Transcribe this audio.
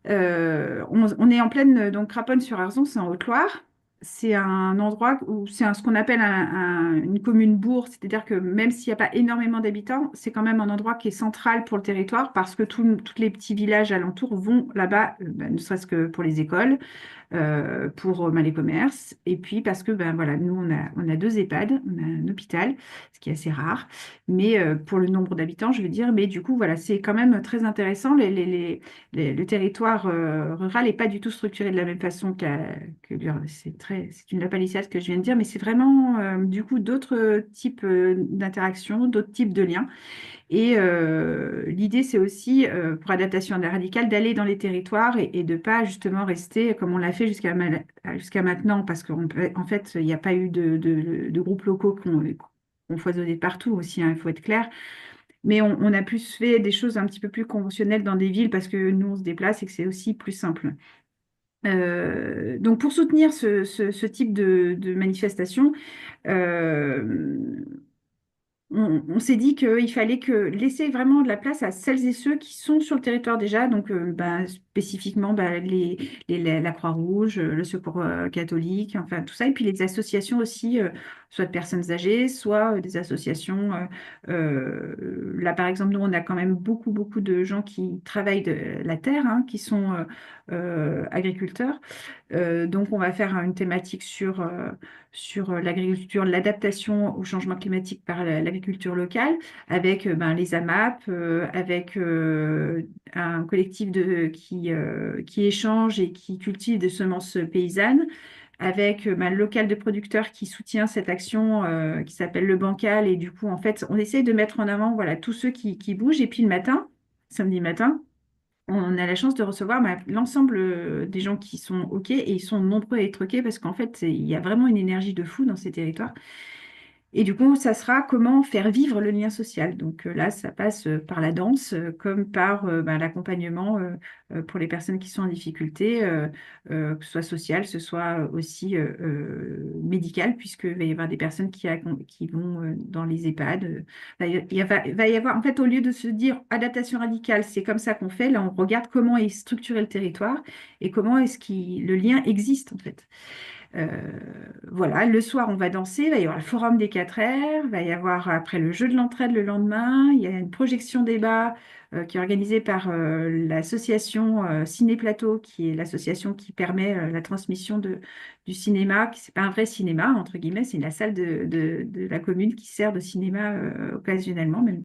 On est en pleine, donc Craponne-sur-Arzon, c'est en Haute-Loire. C'est un endroit où ce qu'on appelle une commune-bourg, c'est-à-dire que même s'il n'y a pas énormément d'habitants, c'est quand même un endroit qui est central pour le territoire parce que tous les petits villages alentours vont là-bas, ne serait-ce que pour les écoles, pour les commerces. Et puis parce que ben, voilà, nous, on a deux EHPAD, on a un hôpital, ce qui est assez rare, mais pour le nombre d'habitants, je veux dire, mais du coup, voilà, c'est quand même très intéressant. Le territoire rural n'est pas du tout structuré de la même façon c'est une lapalissade que je viens de dire, mais c'est vraiment du coup d'autres types d'interactions, d'autres types de liens. Et l'idée, c'est aussi, pour adaptation radicale, d'aller dans les territoires et de pas justement rester comme on l'a fait jusqu'à maintenant, parce qu'en fait, il n'y a pas eu de groupes locaux qui ont foisonné de partout aussi, hein, il faut être clair. Mais on a plus fait des choses un petit peu plus conventionnelles dans des villes parce que nous, on se déplace et que c'est aussi plus simple. Donc, pour soutenir ce type de manifestation, euh, on s'est dit qu'il fallait laisser vraiment de la place à celles et ceux qui sont sur le territoire déjà, donc spécifiquement la Croix-Rouge, le Secours catholique, enfin tout ça, et puis les associations aussi, soit de personnes âgées, soit des associations. Là, par exemple, nous, on a quand même beaucoup, beaucoup de gens qui travaillent de la terre, hein, qui sont agriculteurs. Donc, on va faire une thématique sur l'agriculture, l'adaptation au changement climatique par l'agriculture locale, avec ben, les AMAP, avec un collectif qui échange et qui cultive des semences paysannes, avec ben, le local de producteurs qui soutient cette action qui s'appelle le Bancal. Et du coup, en fait, on essaye de mettre en avant voilà, tous ceux qui bougent. Et puis le matin, samedi matin, on a la chance de recevoir bah, l'ensemble des gens qui sont OK et ils sont nombreux à être OK parce qu'en fait, il y a vraiment une énergie de fou dans ces territoires. Et du coup, ça sera comment faire vivre le lien social. Donc là, ça passe par la danse comme par bah, l'accompagnement pour les personnes qui sont en difficulté, que ce soit social, que ce soit aussi médical, puisqu'il va y avoir des personnes qui vont dans les EHPAD. Va y avoir, en fait, au lieu de se dire adaptation radicale, c'est comme ça qu'on fait, là, on regarde comment est structuré le territoire et comment est-ce que le lien existe, en fait. Euh, voilà, le soir, on va danser, il va y avoir le forum des 4 heures, il va y avoir après le jeu de l'entraide le lendemain, il y a une projection débat qui est organisée par l'association Ciné Plateau, qui est l'association qui permet la transmission du cinéma, qui c'est pas un vrai cinéma, entre guillemets, c'est la salle de la commune qui sert de cinéma occasionnellement, même